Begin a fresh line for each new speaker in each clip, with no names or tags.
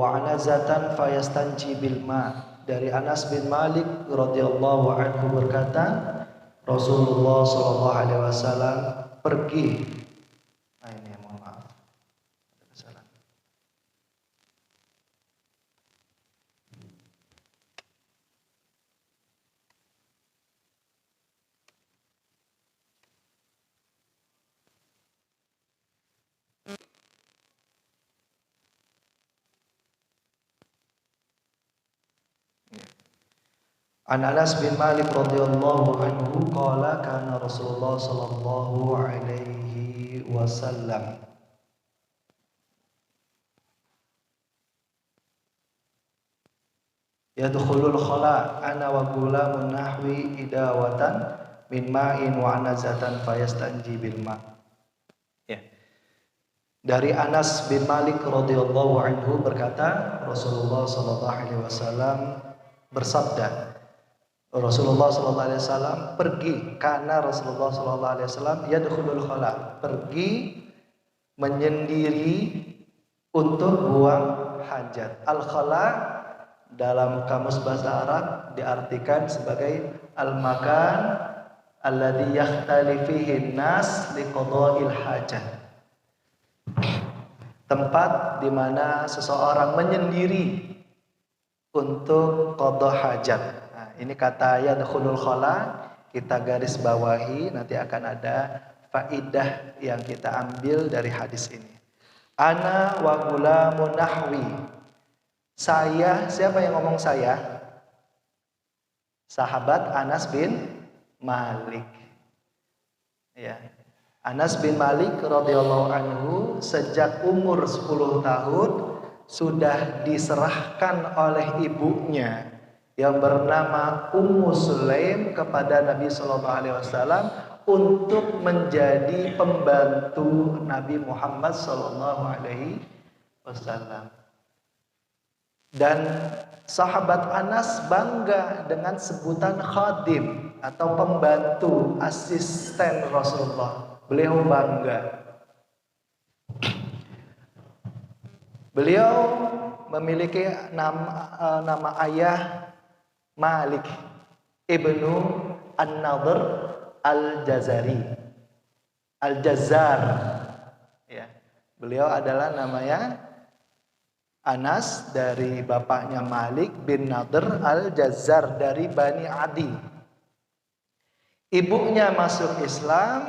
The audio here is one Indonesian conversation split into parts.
wa anazatan fayastanji bil ma. Dari Anas bin Malik radhiyallahu anhu berkata, Rasulullah sallallahu alaihi wasallam pergi. Ini mohon maaf. Salah. An Anas bin Malik radhiyallahu anhu qala kana Rasulullah sallallahu alaihi wasallam yadkhulul khala ana wa gulamun nahwi idawatan min ma'in wa anazatan fayastanji bil ma'. Ya. Dari Anas bin Malik radhiyallahu anhu berkata, Rasulullah sallallahu alaihi wasallam bersabda, Rasulullah sallallahu alaihi wasallam pergi, karena Rasulullah sallallahu alaihi wasallam yadkhulul khala, pergi menyendiri untuk buang hajat. Al khala dalam kamus bahasa Arab diartikan sebagai al-makan alladhi yakhtali fihi an-nas liqada'il hajat. Tempat di mana seseorang menyendiri untuk qada hajat. Nah, ini kata yadkhulul khala kita garis bawahi, nanti akan ada faidah yang kita ambil dari hadis ini. Ana wa gulamun nahwi. Saya, siapa yang ngomong saya? Sahabat Anas bin Malik. Ya. Anas bin Malik radhiyallahu anhu sejak umur 10 tahun sudah diserahkan oleh ibunya yang bernama Ummu Sulaim kepada Nabi sallallahu alaihi wasallam untuk menjadi pembantu Nabi Muhammad sallallahu alaihi wasallam. Dan sahabat Anas bangga dengan sebutan khadim atau pembantu, asisten Rasulullah. Beliau bangga. Beliau memiliki nama ayah Malik ibnu An-Nadhr Al-Jazari, Al-Jazzar. Ya. Beliau adalah namanya Anas dari bapaknya Malik bin Nadhr Al-Jazzar dari Bani Adi. Ibunya masuk Islam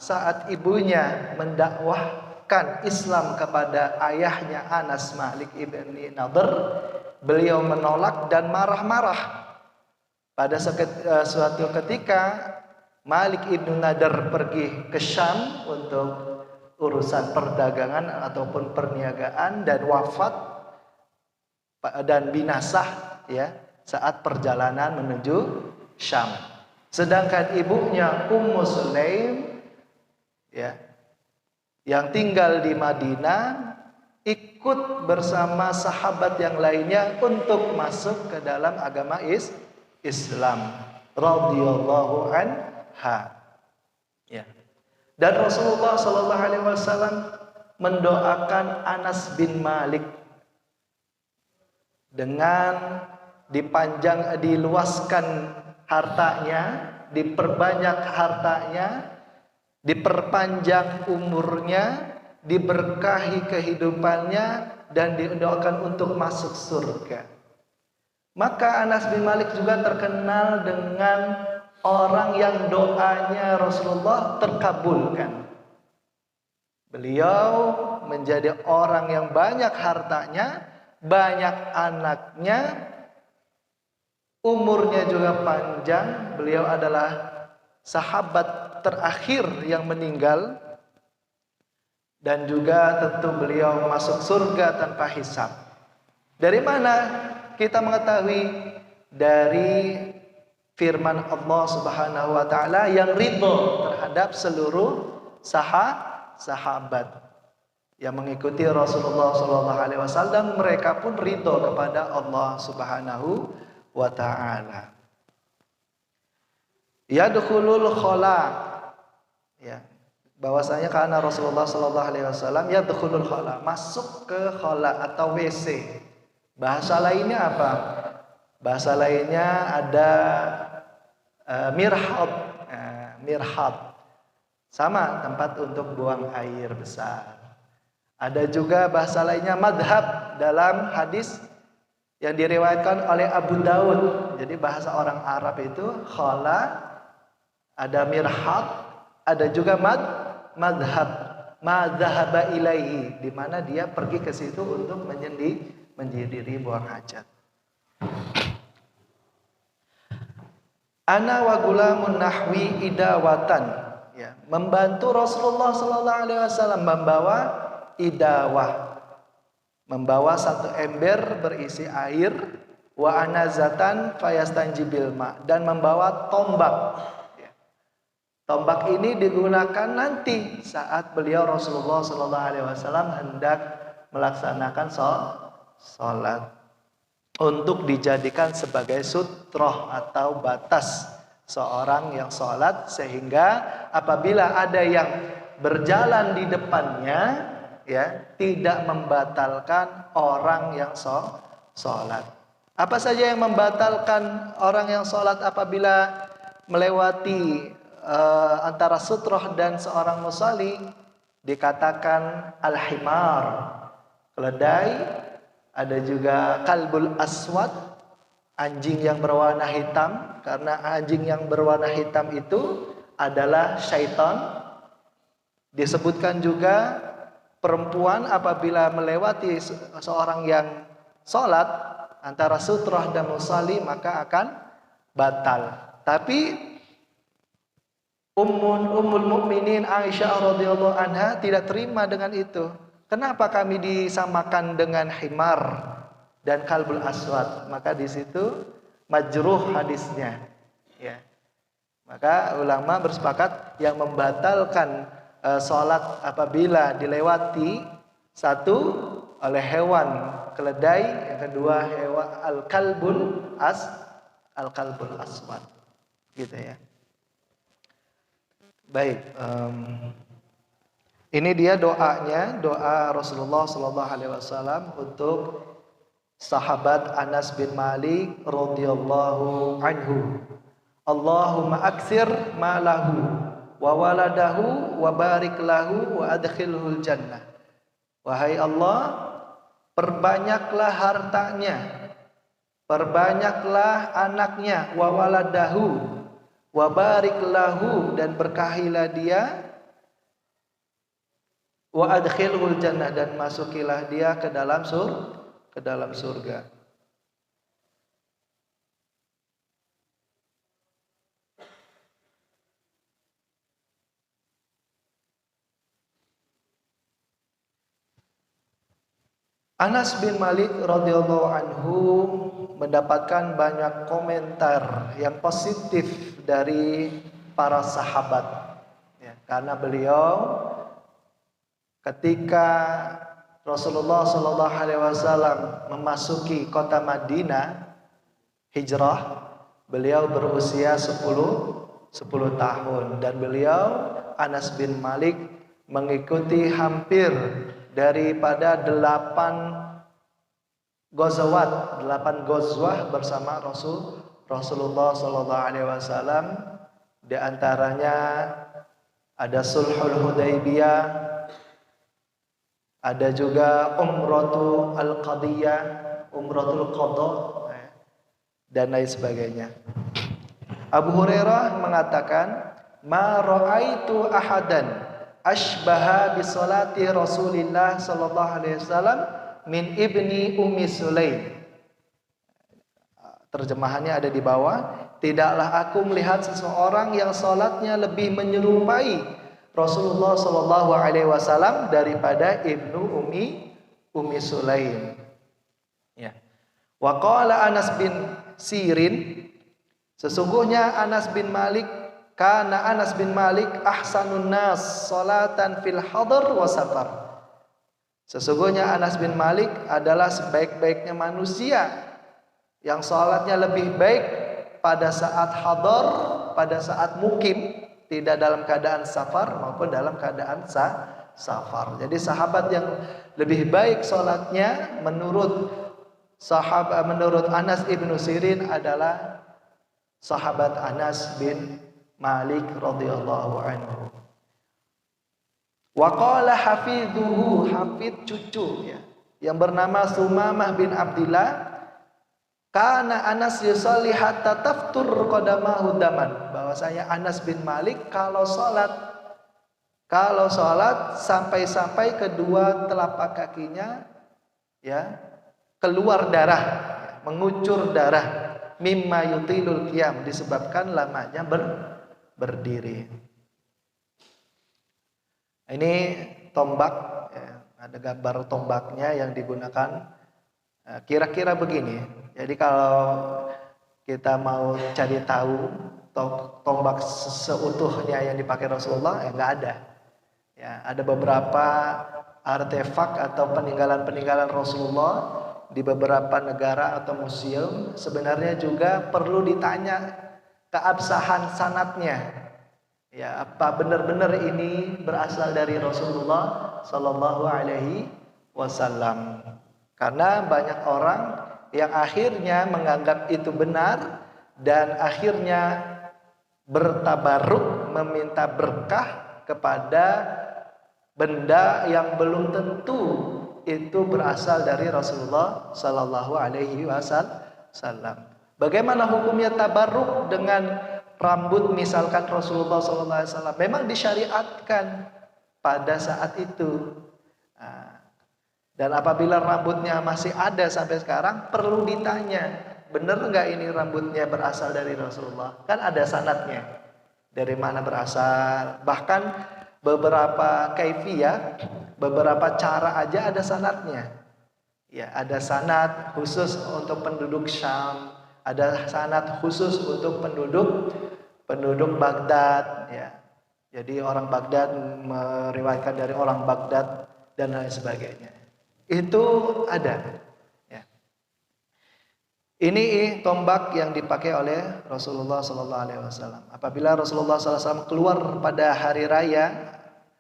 saat ibunya mendakwahkan Islam kepada ayahnya Anas Malik ibn Nadhr. Beliau menolak dan marah-marah. Pada suatu ketika Malik ibn Nadhr pergi ke Syam untuk urusan perdagangan ataupun perniagaan dan wafat dan binasa ya saat perjalanan menuju Syam. Sedangkan ibunya Ummu Sulaim ya yang tinggal di Madinah ikut bersama sahabat yang lainnya untuk masuk ke dalam agama Islam radhiyallahu anha. Ya. Dan Rasulullah sallallahu alaihi wasallam mendoakan Anas bin Malik dengan diluaskan hartanya, diperbanyak hartanya, diperpanjang umurnya, diberkahi kehidupannya, dan didoakan untuk masuk surga. Maka Anas bin Malik juga terkenal dengan orang yang doanya Rasulullah terkabulkan. Beliau menjadi orang yang banyak hartanya, banyak anaknya, umurnya juga panjang. Beliau adalah sahabat terakhir yang meninggal, dan juga tentu beliau masuk surga tanpa hisab. Dari mana kita mengetahui? Dari firman Allah Subhanahu wa taala yang ridho terhadap seluruh sahabat yang mengikuti Rasulullah sallallahu alaihi wasallam, mereka pun ridho kepada Allah Subhanahu wa taala. Yadkhulul khala, ya, bahwasanya karena Rasulullah sallallahu alaihi wasallam yadkhulul khala, masuk ke khala atau WC. Bahasa lainnya apa? Bahasa lainnya ada mirhad. Mirhad. Sama tempat untuk buang air besar. Ada juga bahasa lainnya madhab dalam hadis yang diriwayatkan oleh Abu Daud. Jadi bahasa orang Arab itu khala, ada mirhad, ada juga madhab. Madhaba ilaihi, di mana dia pergi ke situ untuk menyendiri buang hajat. Ana wa gulamun nahwi idawatan, ya, membantu Rasulullah sallallahu alaihi wasallam membawa idawah, membawa satu ember berisi air, wa anazatan fayastanjibil ma, dan membawa tombak. Tombak ini digunakan nanti saat beliau Rasulullah sallallahu alaihi wasallam hendak melaksanakan sholat, untuk dijadikan sebagai sutroh atau batas seorang yang sholat, sehingga apabila ada yang berjalan di depannya, ya, tidak membatalkan orang yang sholat. Apa saja yang membatalkan orang yang sholat apabila melewati antara sutroh dan seorang musalli? Dikatakan al-himar, keledai. Ada juga kalbul aswad, anjing yang berwarna hitam, karena anjing yang berwarna hitam itu adalah syaitan. Disebutkan juga perempuan apabila melewati seorang yang sholat antara sutroh dan musalli maka akan batal. Tapi Ummul Mukminin Aisyah radhiyallahu anha tidak terima dengan itu. Kenapa kami disamakan dengan himar dan kalbul aswad? Maka di situ majruh hadisnya. Ya. Maka ulama bersepakat yang membatalkan sholat apabila dilewati satu oleh hewan keledai, yang kedua hewan al-kalbul aswad. Gitu ya. Baik, ini dia doanya, doa Rasulullah Sallallahu Alaihi Wasallam untuk sahabat Anas bin Malik radhiyallahu anhu. Allahumma aktsir malahu wa waladahu wa barik lahu wa adkhilhul jannah. Wahai Allah, perbanyaklah hartanya, perbanyaklah anaknya, wa waladahu, wa barik lahu, dan berkahilah dia, wa adkhilhul jannah, dan masukilah dia ke dalam surga. Anas bin Malik radhiyallahu anhu mendapatkan banyak komentar yang positif dari para sahabat, ya, karena beliau ketika Rasulullah Shallallahu Alaihi Wasallam memasuki kota Madinah hijrah, beliau berusia 10 tahun, dan beliau Anas bin Malik mengikuti hampir daripada 8 ghazwah bersama Rasulullah Sallallahu Alaihi Wasallam. Di antaranya ada Sulhul Hudaybiyah, ada juga Umratul Qadiyah, Umratul Qadha, dan lain sebagainya. Abu Hurairah mengatakan, "Ma ra'aitu ahadan ashbaha bi salati Rasulillah sallallahu alaihi wasallam min ibni Ummi Sulaim." Terjemahannya ada di bawah. Tidaklah aku melihat seseorang yang salatnya lebih menyerupai Rasulullah sallallahu alaihi wasallam daripada ibnu Ummi Sulaim. Ya. Wa qala Anas bin Sirin, sesungguhnya Anas bin Malik, karena Anas bin Malik ahsanun nas salatan fil hadar wa safar. Sesungguhnya Anas bin Malik adalah sebaik-baiknya manusia yang salatnya lebih baik pada saat hadar, pada saat mukim, tidak dalam keadaan safar maupun dalam keadaan safar. Jadi sahabat yang lebih baik salatnya menurut menurut Anas ibnu Sirin adalah sahabat Anas bin Malik radhiyallahu anhu. Wa qala hafidhuhu, hafid cucu ya, yang bernama Sumamah bin Abdillah, kana Anas yusalli hatta taftur qadamahu daman, bahwasanya Anas bin Malik kalau salat sampai kedua telapak kakinya ya keluar darah, mengucur darah, mimma yutilul qiyam, disebabkan lamanya berdiri. Ini tombak ya, ada gambar tombaknya yang digunakan kira-kira begini. Jadi kalau kita mau cari tahu tombak seutuhnya yang dipakai Rasulullah, ya nggak ada. Ya, ada beberapa artefak atau peninggalan-peninggalan Rasulullah di beberapa negara atau museum. Sebenarnya juga perlu ditanya keabsahan sanadnya. Ya, apa benar-benar ini berasal dari Rasulullah Sallallahu Alaihi Wasallam? Karena banyak orang yang akhirnya menganggap itu benar dan akhirnya bertabaruk, meminta berkah kepada benda yang belum tentu itu berasal dari Rasulullah Sallallahu Alaihi Wasallam. Bagaimana hukumnya tabaruk dengan rambut misalkan Rasulullah SAW? Memang disyariatkan pada saat itu. Dan apabila rambutnya masih ada sampai sekarang, perlu ditanya, benar nggak ini rambutnya berasal dari Rasulullah? Kan ada sanadnya, dari mana berasal. Bahkan beberapa kaifiyah, beberapa cara aja ada sanadnya. Ya, ada sanad khusus untuk penduduk Syam, ada sanad khusus untuk penduduk Baghdad ya. Jadi orang Baghdad meriwayatkan dari orang Baghdad dan lain sebagainya. Itu ada ya. Ini tombak yang dipakai oleh Rasulullah sallallahu alaihi wasallam. Apabila Rasulullah sallallahu alaihi wasallam keluar pada hari raya,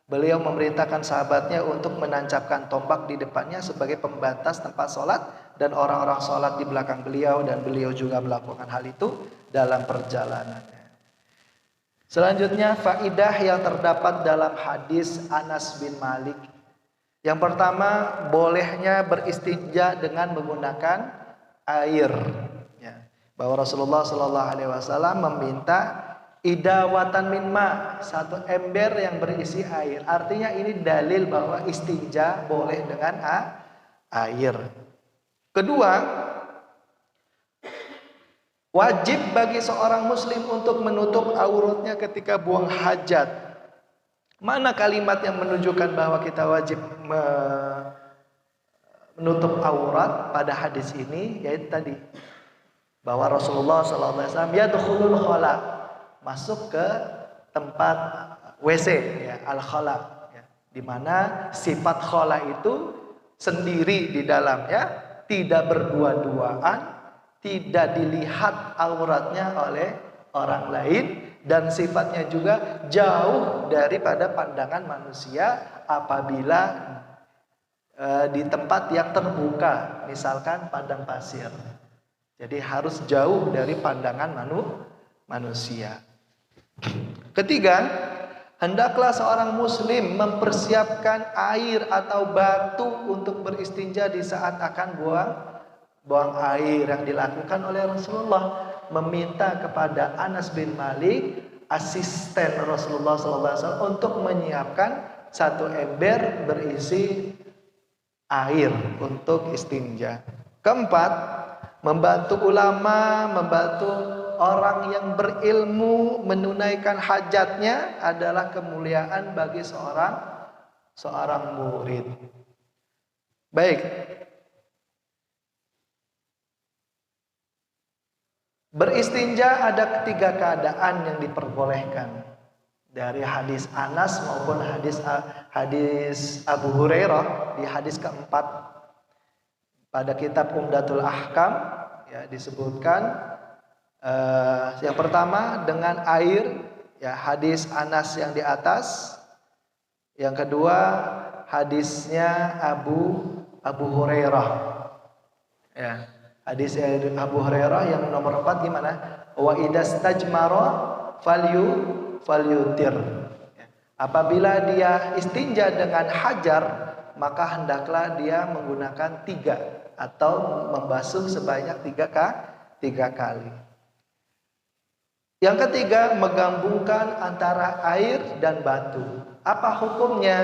beliau memerintahkan sahabatnya untuk menancapkan tombak di depannya sebagai pembatas tempat sholat, dan orang-orang sholat di belakang beliau, dan beliau juga melakukan hal itu dalam perjalanannya. Selanjutnya faidah yang terdapat dalam hadis Anas bin Malik. Yang pertama, bolehnya beristinja dengan menggunakan air ya. Bahwa Rasulullah SAW meminta idawatan min ma, satu ember yang berisi air. Artinya ini dalil bahwa istinja boleh dengan air. Kedua, wajib bagi seorang muslim untuk menutup auratnya ketika buang hajat. Mana kalimat yang menunjukkan bahwa kita wajib menutup aurat pada hadis ini? Yaitu tadi bahwa Rasulullah SAW yadkhulul khala, masuk ke tempat WC ya, al-khala ya, di mana sifat khala itu sendiri di dalamnya, tidak berdua-duaan, tidak dilihat auratnya oleh orang lain, dan sifatnya juga jauh daripada pandangan manusia apabila di tempat yang terbuka, misalkan padang pasir. Jadi harus jauh dari pandangan manusia. Ketiga, hendaklah seorang muslim mempersiapkan air atau batu untuk beristinja di saat akan buang air, yang dilakukan oleh Rasulullah, meminta kepada Anas bin Malik, asisten Rasulullah SAW, untuk menyiapkan satu ember berisi air untuk istinja. Keempat, membantu ulama, membantu orang yang berilmu menunaikan hajatnya adalah kemuliaan bagi seorang murid. Baik. Beristinja ada ketiga keadaan yang diperbolehkan dari hadis Anas maupun hadis Abu Hurairah. Di hadis keempat pada kitab Umdatul Ahkam ya, disebutkan yang pertama dengan air ya, hadis Anas yang di atas. Yang kedua hadisnya Abu Hurairah Ya. Hadis Abu Hurairah yang nomor 4 gimana? Wa idastajmara falyutir. Ya. Apabila dia istinja dengan hajar, maka hendaklah dia menggunakan 3 atau membasuh sebanyak 3 kali. Yang ketiga, menggabungkan antara air dan batu. Apa hukumnya?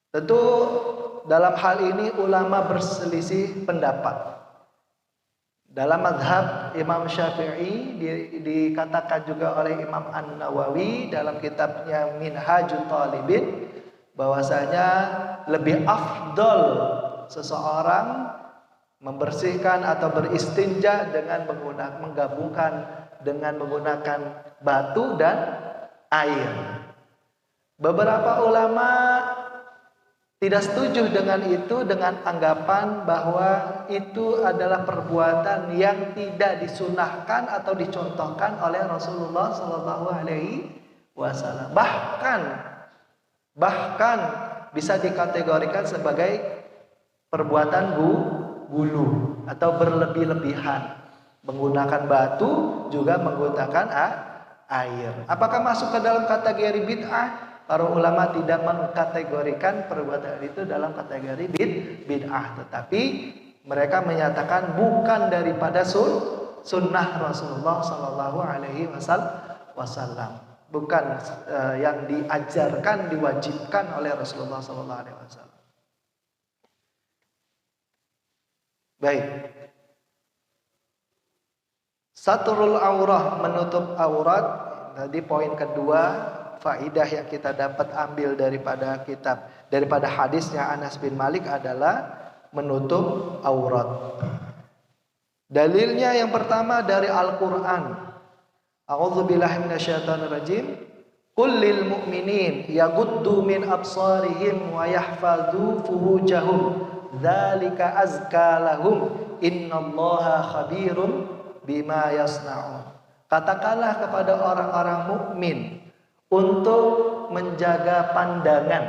Tentu dalam hal ini ulama berselisih pendapat. Dalam mazhab Imam Syafi'i dikatakan juga oleh Imam An-Nawawi dalam kitabnya Minhajul Talibin bahwasanya lebih afdol seseorang membersihkan atau beristinja dengan menggunakan batu dan air. Beberapa ulama tidak setuju dengan itu, dengan anggapan bahwa itu adalah perbuatan yang tidak disunahkan atau dicontohkan oleh Rasulullah Shallallahu Alaihi Wasallam. Bahkan bisa dikategorikan sebagai perbuatan gulu atau berlebih-lebihan. Menggunakan batu juga menggunakan air. Apakah masuk ke dalam kategori bid'ah? Para ulama tidak mengkategorikan perbuatan itu dalam kategori bid'ah, tetapi mereka menyatakan bukan daripada sunnah Rasulullah Sallallahu Alaihi Wasallam, bukan yang diajarkan, diwajibkan oleh Rasulullah Sallallahu Alaihi Wasallam. Baik, satrul aurah, menutup aurat. Tadi poin kedua, faidah yang kita dapat ambil daripada hadisnya Anas bin Malik adalah menutup aurat. Dalilnya yang pertama dari Al-Qur'an. A'udzubillahi minasyaitonirrajim. Qul lil mu'minin yaghuddu min absarihim wa yahfazu furujahum dzalika azka lahum innallaha khabirum bima yasnaun. Katakanlah kepada orang-orang mukmin untuk menjaga pandangan,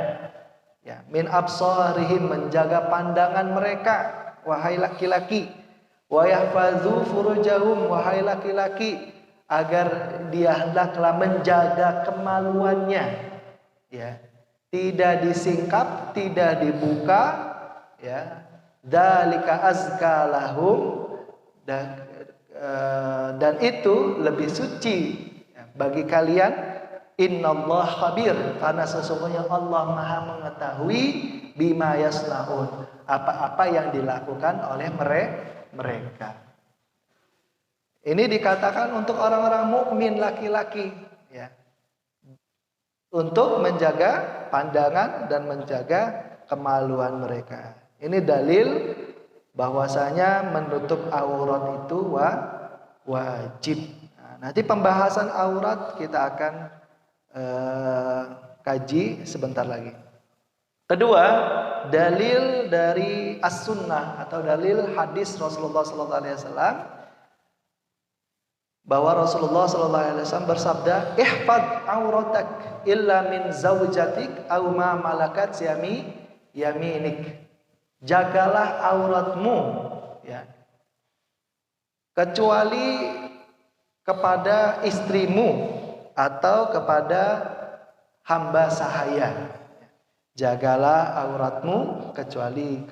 ya, min absarihim, menjaga pandangan mereka, wahai laki-laki, wa yahfazu furujahum, wahai laki-laki, agar dia hendaklah menjaga kemaluannya, ya, tidak disingkap, tidak dibuka, ya, dzalika azka lahum, dan itu lebih suci bagi kalian. Innallaha khabir, karena sesungguhnya Allah Maha mengetahui bima yaslaun, apa-apa yang dilakukan oleh mereka. Ini dikatakan untuk orang-orang mukmin laki-laki, ya, untuk menjaga pandangan dan menjaga kemaluan mereka. Ini dalil bahwasanya menutup aurat itu wajib. Nah, nanti pembahasan aurat kita akan kaji sebentar lagi. Kedua, dalil dari as-sunnah atau dalil hadis Rasulullah SAW bahwa Rasulullah SAW bersabda, ihfad auratak illa min zawjatik aw ma malakat yaminik. Jagalah auratmu, ya, kecuali kepada istrimu atau kepada hamba sahaya. Jagalah auratmu kecuali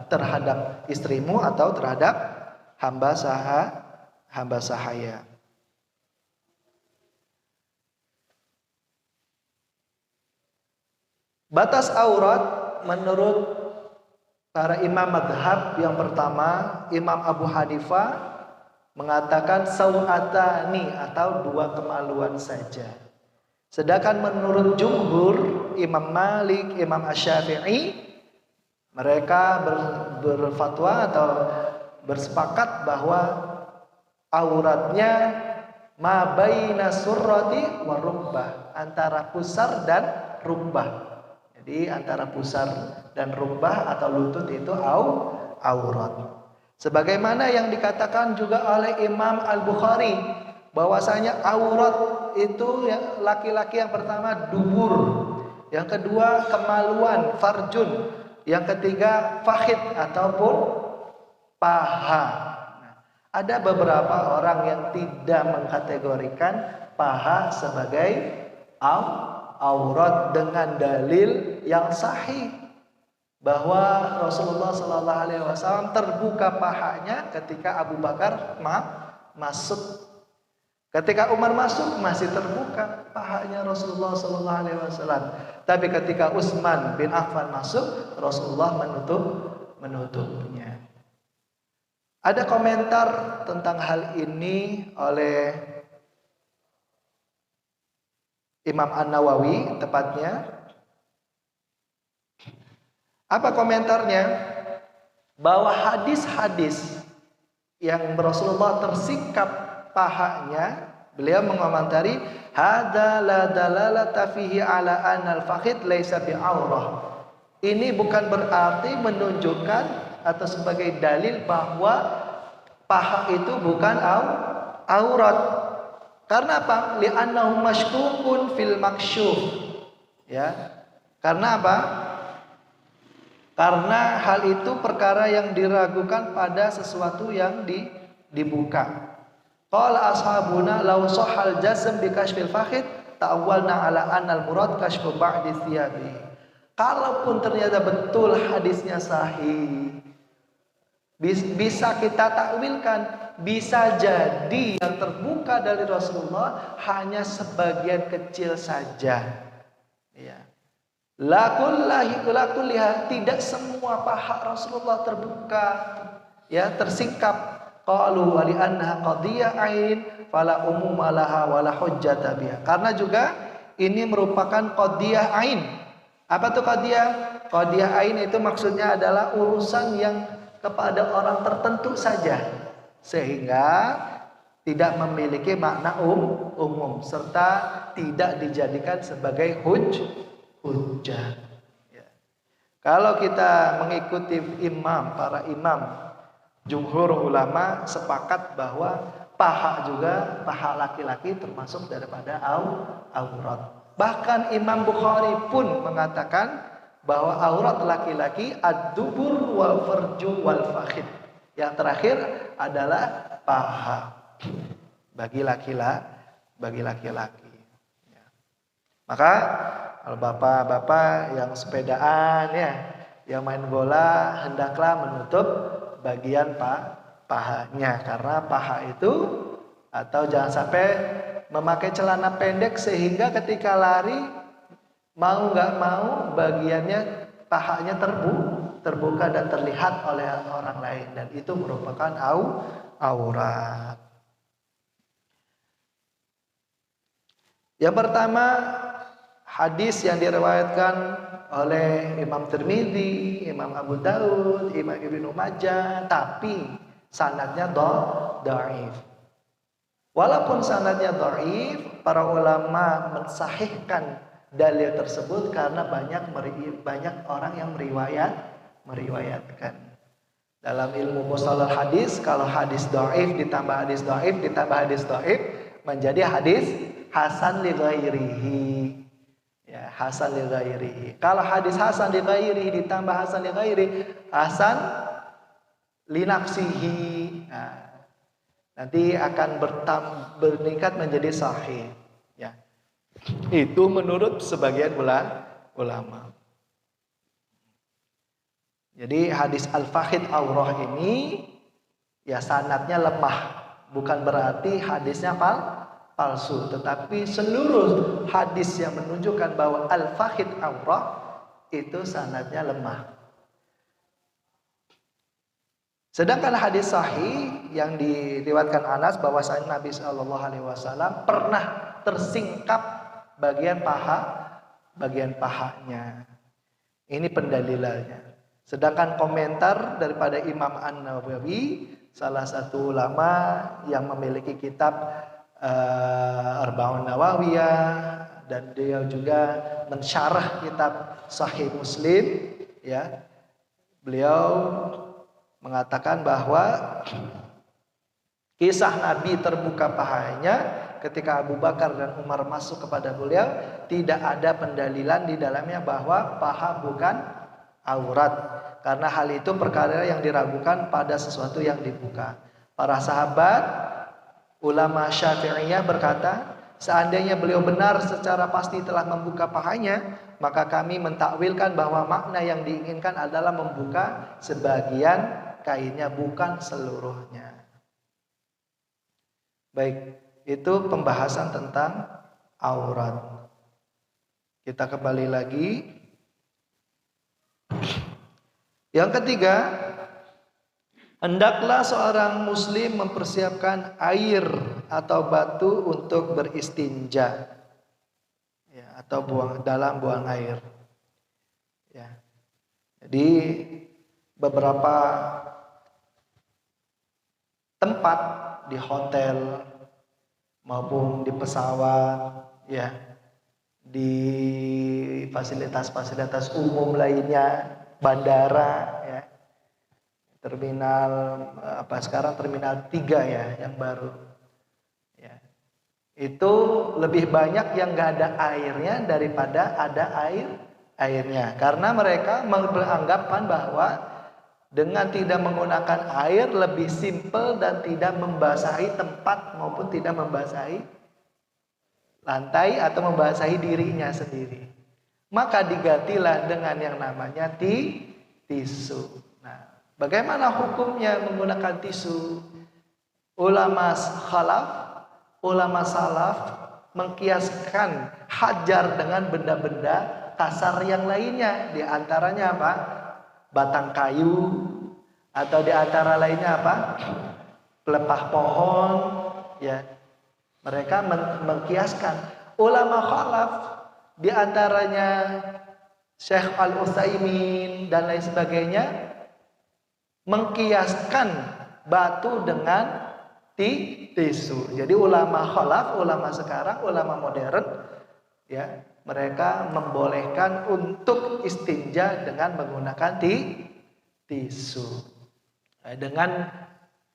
terhadap istrimu atau terhadap hamba sahaya. Batas aurat menurut para imam madhab yang pertama, Imam Abu Hanifah mengatakan sau'atani atau 2 kemaluan saja. Sedangkan menurut jumhur, Imam Malik, Imam Asy-Syafi'i, mereka berfatwa atau bersepakat bahwa auratnya ma baina surrati wa rubbah, antara pusar dan rubbah. Jadi antara pusar dan rubbah atau lutut itu aurat. Sebagaimana yang dikatakan juga oleh Imam Al-Bukhari bahwasanya aurat itu laki-laki yang pertama dubur, yang kedua kemaluan farjun, Yang ketiga fakhid ataupun paha. Nah, ada beberapa orang yang tidak mengkategorikan paha sebagai aurat dengan dalil yang sahih bahwa Rasulullah Shallallahu Alaihi Wasallam terbuka pahanya ketika Abu Bakar masuk. Ketika Umar masuk masih terbuka pahanya Rasulullah Shallallahu Alaihi Wasallam. Tapi ketika Utsman bin Affan masuk, Rasulullah menutupnya. Ada komentar tentang hal ini oleh Imam An-Nawawi tepatnya. Apa komentarnya? Bahwa hadis-hadis yang Rasulullah tersikap pahanya, beliau mengomentari hadza la dalalata fihi ala anal fakhid laisa bi'aurah. Ini bukan berarti menunjukkan atau sebagai dalil bahwa paha itu bukan aurat. Karena apa? Li'annahu masykukun fil maksyuf. Ya. Karena apa? Karena hal itu perkara yang diragukan pada sesuatu yang dibuka. Qala ashabuna law sahal jazm bi kashfil fakhid ta'awwalna ala anal murad kashfu ba'di thiyabi. Kalaupun ternyata betul hadisnya sahih, bisa kita takwilkan, bisa jadi yang terbuka dari Rasulullah hanya sebagian kecil saja. Ya. Lakulliha, tidak semua paha Rasulullah terbuka, ya, tersingkap. Qalu wa li annaha qadiyah ain fala umuma laha wala hujjata biha. Karena juga ini merupakan qadiyah ain. Apa tuh qadiyah? Qadiyah ain itu maksudnya adalah urusan yang kepada orang tertentu saja, sehingga tidak memiliki makna umum serta tidak dijadikan sebagai hujjah. Ya. Kalau kita mengikuti para imam, jumhur ulama sepakat bahwa paha laki-laki termasuk daripada aurat. Bahkan Imam Bukhari pun mengatakan bahwa aurat laki-laki ad-dubur wal farju wal fakhid. Yang terakhir adalah paha bagi laki-laki. Ya. Maka kalau bapak-bapak yang sepedaan ya, yang main bola, hendaklah menutup bagian pahanya, karena paha itu, atau jangan sampai memakai celana pendek sehingga ketika lari mau nggak mau bagiannya pahanya terbuka dan terlihat oleh orang lain, dan itu merupakan aurat. Yang pertama, hadis yang diriwayatkan oleh Imam Tirmidzi, Imam Abu Daud, Imam Ibnu Majah, tapi sanadnya dhaif. Walaupun sanadnya dhaif, para ulama mensahihkan dalil tersebut karena banyak orang yang meriwayatkan. Dalam ilmu mustalah hadis, kalau hadis dhaif ditambah hadis dhaif ditambah hadis dhaif menjadi hadis hasan li ghairihi. Ya, hasan li ghairihi. Kalau hadis hasan li ghairihi ditambah hasan li ghairihi, hasan li nafsihi. Nah, nanti akan meningkat menjadi sahih. Ya. Itu menurut sebagian ulama. Jadi hadis al-fakhid aurah ini ya sanadnya lemah. Bukan berarti hadisnya palsu, tetapi seluruh hadis yang menunjukkan bahwa al-fakhid aurah itu sanadnya lemah. Sedangkan hadis sahih yang diriwayatkan Anas bahwa Nabi Shallallahu Alaihi Wasallam pernah tersingkap bagian pahanya. Ini pendalilannya. Sedangkan komentar daripada Imam An-Nawawi, salah satu ulama yang memiliki kitab Arba'un Nawawiyah, dan dia juga mensyarah kitab Sahih Muslim, ya. Beliau mengatakan bahwa kisah Nabi terbuka pahanya ketika Abu Bakar dan Umar masuk kepada beliau tidak ada pendalilan di dalamnya bahwa paha bukan aurat, karena hal itu perkara yang diragukan pada sesuatu yang dibuka. Para sahabat, ulama Syafi'iyah berkata, seandainya beliau benar secara pasti telah membuka pahanya, maka kami mentakwilkan bahwa makna yang diinginkan adalah membuka sebagian kainnya, bukan seluruhnya. Baik, itu pembahasan tentang aurat. Kita kembali lagi. Yang ketiga, hendaklah seorang muslim mempersiapkan air atau batu untuk beristinja, ya, atau buang air. Ya. Di beberapa tempat di hotel maupun di pesawat, ya, di fasilitas-fasilitas umum lainnya, bandara, ya, terminal sekarang terminal 3 ya yang baru, ya, itu lebih banyak yang nggak ada airnya daripada ada airnya, karena mereka beranggapan bahwa dengan tidak menggunakan air lebih simpel dan tidak membasahi tempat maupun tidak membasahi lantai atau membasahi dirinya sendiri. Maka digantilah dengan yang namanya tisu. Nah, bagaimana hukumnya menggunakan tisu? Ulama salaf mengkiaskan hajar dengan benda-benda kasar yang lainnya. Di antaranya apa? Batang kayu, atau di antara lainnya apa? Pelepah pohon, ya. Mereka mengkiaskan. Ulama khalaf di antaranya Syekh Al-Utsaimin dan lain sebagainya mengkiaskan batu dengan tisu. Jadi ulama khalaf, ulama sekarang, ulama modern, ya, mereka membolehkan untuk istinja dengan menggunakan tisu. Dengan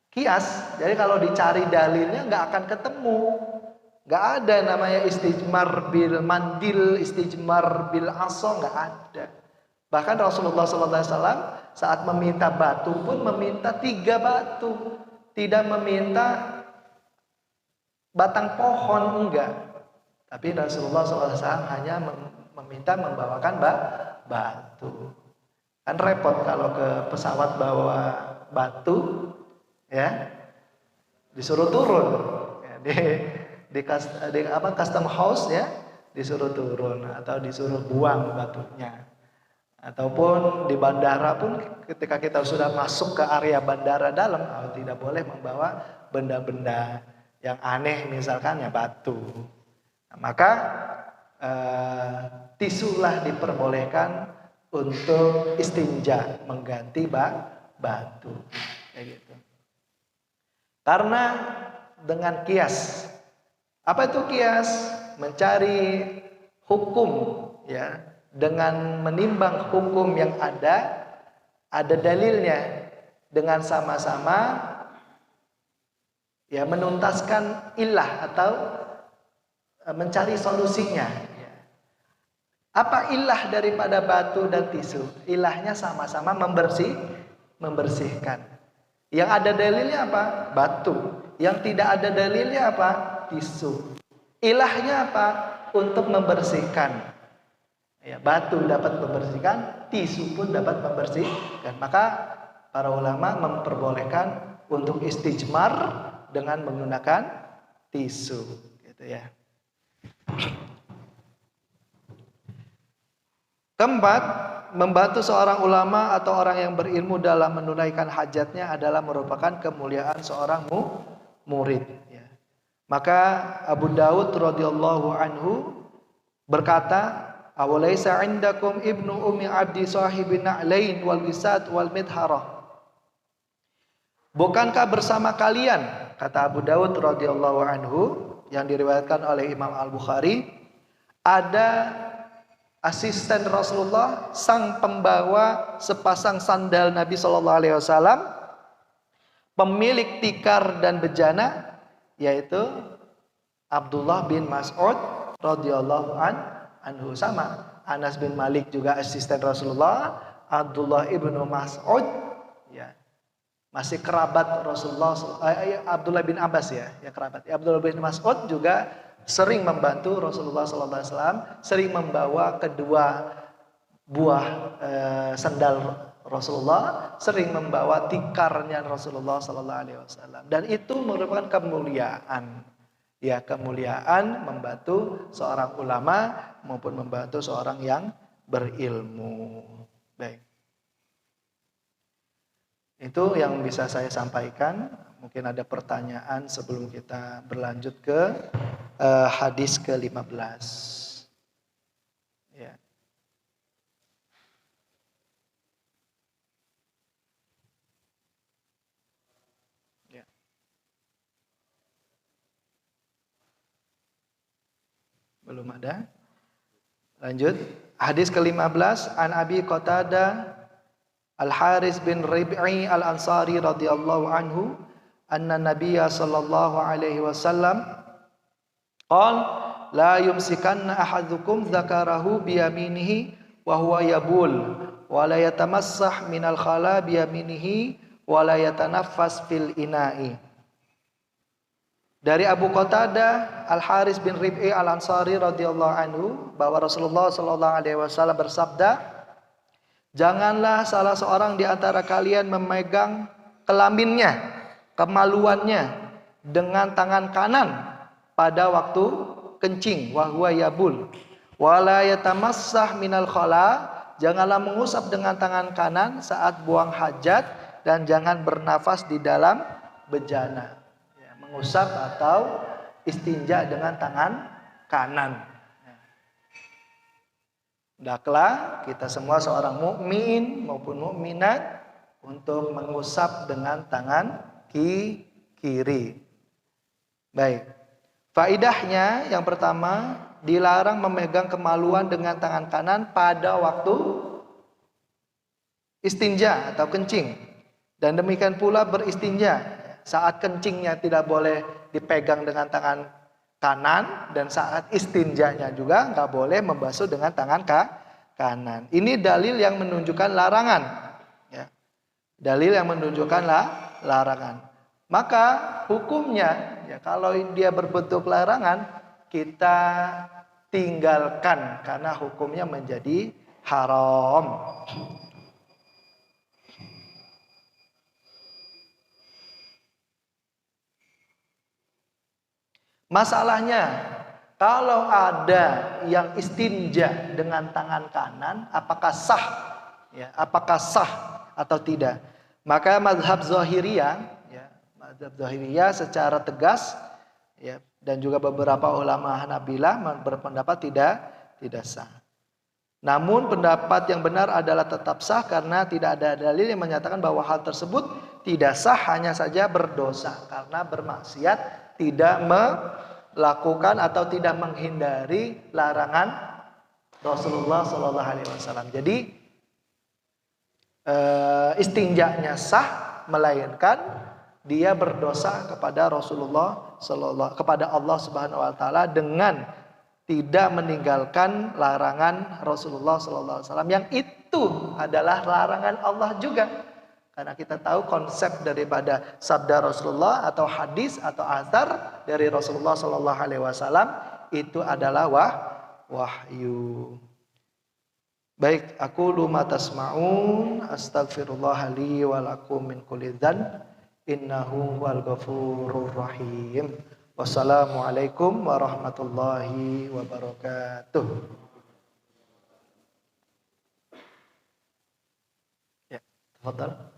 kias. Jadi kalau dicari dalilnya nggak akan ketemu. Nggak ada namanya istijmar bil mandil, istijmar bil asa, nggak ada. Bahkan Rasulullah SAW saat meminta batu pun meminta 3 batu. Tidak meminta batang pohon, enggak. Tapi Rasulullah SAW hanya meminta membawakan batu. Kan repot kalau ke pesawat bawa batu, ya, disuruh turun, ya, di custom house, ya, disuruh turun atau disuruh buang batunya. Ataupun di bandara pun ketika kita sudah masuk ke area bandara dalam, tidak boleh membawa benda-benda yang aneh, misalkan ya batu. Nah, maka tisulah diperbolehkan untuk istinja, mengganti batu, kayak gitu. Karena dengan kias. Apa itu kias? Mencari hukum, ya, dengan menimbang hukum yang ada dalilnya, dengan sama-sama, ya, menuntaskan ilah atau mencari solusinya. Apa ilah daripada batu dan tisu? Ilahnya sama-sama membersihkan. Yang ada dalilnya apa? Batu. Yang tidak ada dalilnya apa? Tisu. Ilahnya apa? Untuk membersihkan. Ya, batu dapat membersihkan, tisu pun dapat membersihkan. Maka para ulama memperbolehkan untuk istijmar dengan menggunakan tisu, gitu ya. Keempat, membantu seorang ulama atau orang yang berilmu dalam menunaikan hajatnya adalah merupakan kemuliaan seorang murid, ya. Maka Abu Daud radhiyallahu anhu berkata, "Awalaysa 'indakum ibnu ummi abdi sahibin na'lain wal wisat wal midharah?" Bukankah bersama kalian, kata Abu Daud radhiyallahu anhu, yang diriwayatkan oleh Imam Al-Bukhari, ada asisten Rasulullah, sang pembawa sepasang sandal Nabi Shallallahu Alaihi Wasallam, pemilik tikar dan bejana, yaitu Abdullah bin Mas'ud radhiyallahu anhu. Sama Anas bin Malik juga asisten Rasulullah, Abdullah ibnu Mas'ud, ya, masih kerabat Rasulullah, Abdullah bin Abbas ya kerabat. Abdullah bin Mas'ud juga sering membantu Rasulullah SAW, sering membawa kedua buah sandal Rasulullah, sering membawa tikarnya Rasulullah SAW, dan itu merupakan kemuliaan. Ya, kemuliaan membantu seorang ulama maupun membantu seorang yang berilmu. Baik. Itu yang bisa saya sampaikan. Mungkin ada pertanyaan sebelum kita berlanjut ke hadis ke-15. Ya. Ya. Belum ada? Lanjut. Hadis ke-15, an Abi Qatadah Al-Haris bin Rib'i Al-Ansari radhiyallahu anhu, anna Nabiyya sallallahu alaihi wasallam qala la yumsikanna ahadukum dzakarahu bi yaminihi wa huwa yabul wa la yatamassah minal khala bi yaminihi wa la yatanaffas fil ina'i. Dari Abu Qatadah Al-Haris bin Rib'i Al-Ansari radhiyallahu anhu bahwa Rasulullah sallallahu alaihi wasallam bersabda, janganlah salah seorang di antara kalian memegang kelaminnya, kemaluannya dengan tangan kanan pada waktu kencing, wa huwa yabul. Wala yatamassah minal khala, janganlah mengusap dengan tangan kanan saat buang hajat, dan jangan bernafas di dalam bejana. Ya, mengusap atau istinja dengan tangan kanan. Hendaklah kita semua seorang mukmin maupun mukminat untuk mengusap dengan tangan kiri. Baik. Faidahnya yang pertama, dilarang memegang kemaluan dengan tangan kanan pada waktu istinja atau kencing. Dan demikian pula beristinja. Saat kencingnya tidak boleh dipegang dengan tangan kanan, dan saat istinjanya juga nggak boleh membasuh dengan tangan kanan. Ini dalil yang menunjukkan larangan. Ya. Dalil yang menunjukkan larangan. Maka hukumnya, ya, kalau dia berbentuk larangan, kita tinggalkan karena hukumnya menjadi haram. Masalahnya, kalau ada yang istinja dengan tangan kanan, apakah sah? Ya, apakah sah atau tidak? Maka mazhab Zahiriyah, ya, mazhab Zahiriyah secara tegas, ya, dan juga beberapa ulama Hanabilah berpendapat tidak sah. Namun pendapat yang benar adalah tetap sah karena tidak ada dalil yang menyatakan bahwa hal tersebut tidak sah, hanya saja berdosa karena bermaksiat, tidak melakukan atau tidak menghindari larangan Rasulullah Sallallahu Alaihi Wasallam. Jadi istinjanya sah, melainkan dia berdosa kepada Rasulullah kepada Allah Subhanahu Wa Taala dengan tidak meninggalkan larangan Rasulullah Sallallahu Alaihi Wasallam, yang itu adalah larangan Allah juga. Karena kita tahu konsep daripada sabda Rasulullah atau hadis atau azhar dari Rasulullah Sallallahu Alaihi Wasallam itu adalah wahyu. Baik, aku ma tasma'un, astaghfirullah li wa lakum min kulli dzanb, innahu wal ghafurur rahim. Wassalamualaikum warahmatullahi wabarakatuh. Ya, tafadhal.